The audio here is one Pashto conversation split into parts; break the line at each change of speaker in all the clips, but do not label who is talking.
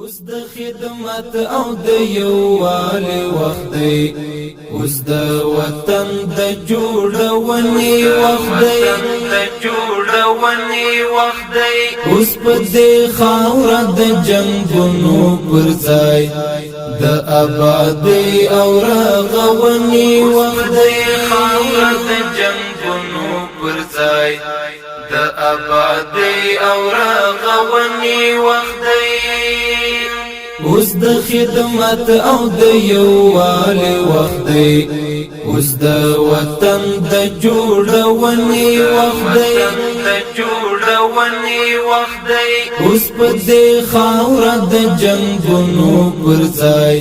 اوس د خدمت او د یووالي وخت دی، اوس د وطن د جوړونې وخت دی، اوس په دې خاوره د جنګونو پر ځای د آبادۍ او رغونې وخت دی، خاوره د جنګونو پر ځای د آبادۍ او رغونې وخت دی، اوس د خدمت او د یووالي وخت دی، اوس د وطن د جوړونې وخت دی، اوس په دې خاوره د جنګونو پر ځای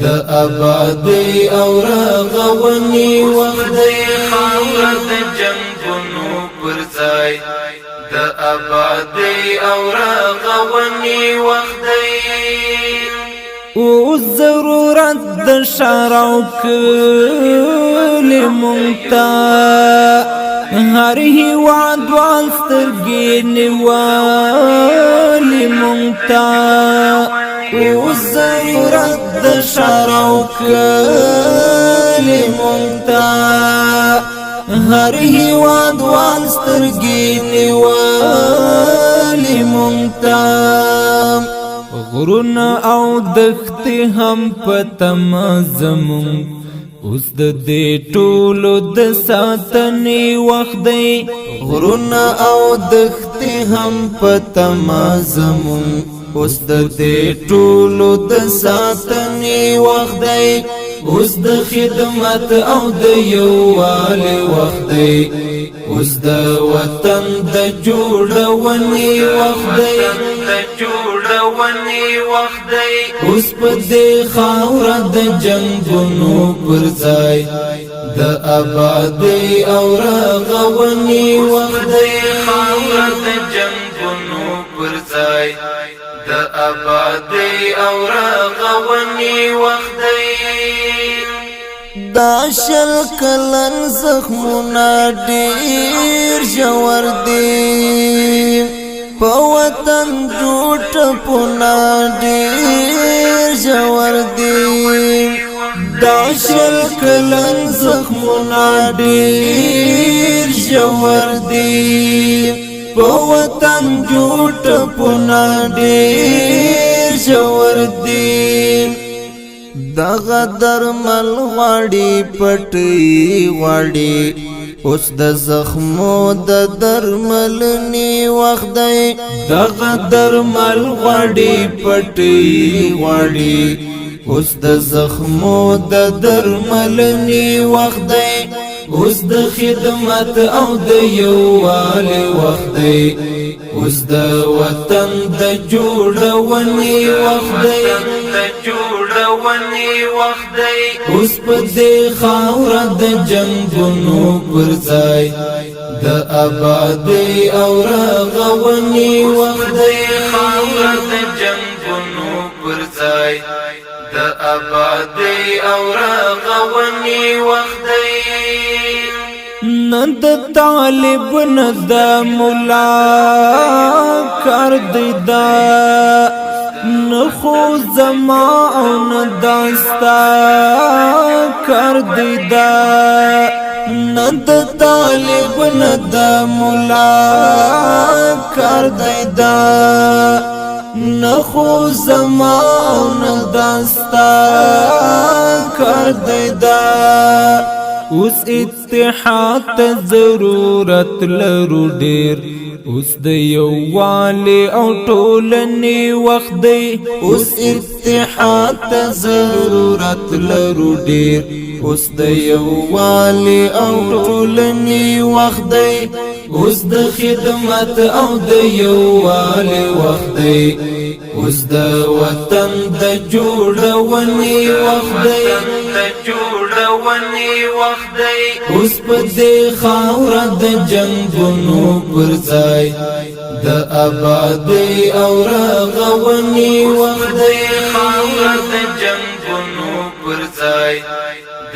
د آبادۍ او رغونې وخت دی، خاوره د جنګونو پر ځای د آبادۍ او رغونې وخت دی، او ضرورت د شارو کلی مونږ هر هیواد وال سترګې نیولې مونږ او ضرورت د شارو کلی مونږ هر هیواد وال سترګې نیولې مونږ غرونه او دښتې هم په تمه زمونږ اوس د دې ټولو د ساتنې وخت دی، غرونه او دښتې هم په تمه زمونږ اوس د دې ټولو د ساتنې وخت دی، اوس د خدمت او د یووالي وخت دی، اوس د وطن د جوړونې وخت دی، اوس په دې خاوره د جنګونو پر ځای د آبادۍ او رغونې وخت دی، خاوره د جنګونو پر ځای د آبادۍ او رغونې وخت دی، دا شل کلن زخمونه ډېر ژور دي، په وطن جوړ ټپونه ډېر ژور دي، دا شل کلن زخمونه ډېر ژور دي، په وطن جوړ ټپونه ډېر ژور دي، دغه درمل غواړي پټۍ غواړي اوس د زخمو د درملنې وخت دی، دغه درمل غواړي پټۍ غواړي اوس د زخمو د درملنې وخت دی، اوس د خدمت او د یووالي وخت دی، اوس د وطن د جوړونې وخت دی، اوس په دې خاوره د جنګونو پر ځای د آبادۍ او رغونې وخت دی، خاوره د جنګونو پر ځای د آبادۍ او رغونې وخت دی، نه د طالب نه د مولا کار دی دا، نه خو زما او نه داستا کار دی دا، نه د طالب نه د مولا کار دی دا، نه خو زما او نه داستا کار دی دا، اوس اتحاد ته ضرورت لرو ډېر، اوس د یووالي او ټولنې وخت دی، اوس اتحاد ته ضرورت لرو ډېر، اوس د یووالي او ټولنې وخت دی، اوس د خدمت او د یووالي وخت دی، اوس د وطن د جوړونې وخت دی، اوس په دې خاوره د جنګونو پر ځای د آبادۍ او رغونې وخت دی، خاوره د جنګونو پر ځای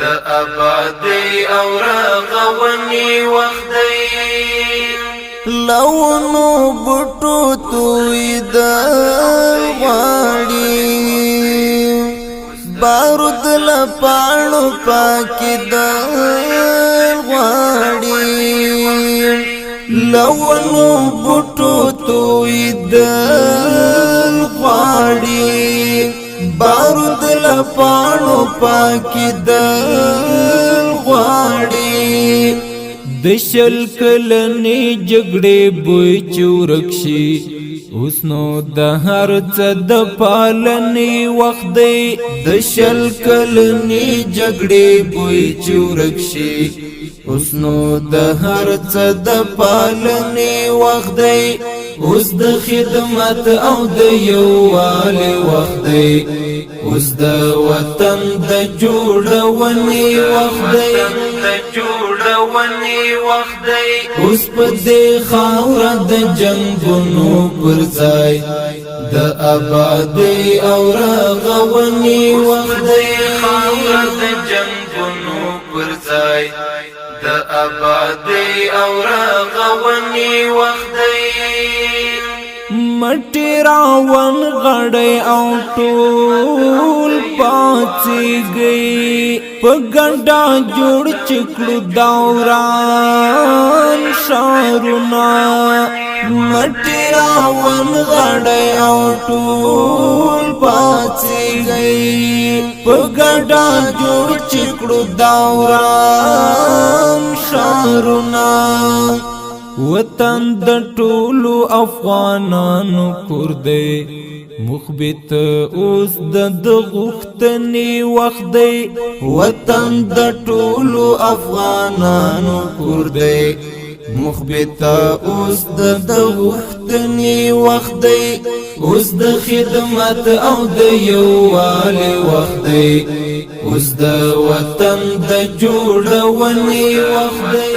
د آبادۍ او رغونې وخت دی، لونو بوټو توی د غواړي
لپاڼو پاکی دل غواړي لونو بوټو توی دل غواړي بارود لپاڼو پاکی دل غواړي
د شل کلنې جګړې بوی چورکشي اوس نو د هر څه د پالنې وخت دی
د شل کلنې جګړې بوی چورکشي اوس نو د هر څه د پالنې وخت دی اوس د خدمت او د یووالي وخت دی اوس د وطن د جوړونې وخت دی اوس په دې خاوره د جنگونو پر ځای د آبادۍ او رغونې وخت دی خاوره د جنگونو پر ځای د آبادۍ او رغونې وخت دی
مټی راون غړی او ټول پاڅیږي په ګډا جوړ چکړو دوران شارونه
مټی راون غړی او ټول پاڅیږي په ګډا جوړ چکړو دوران شارونه
وطن د ټولو افغانانو کور دی مخبت اوس د غوښتنې وخت دی
وطن د ټولو افغانانو کور دی مخبت اوس د غوښتنې وخت دی اوس د خدمت او د یووالي وخت دی اوس د وطن د جوړونې وخت دی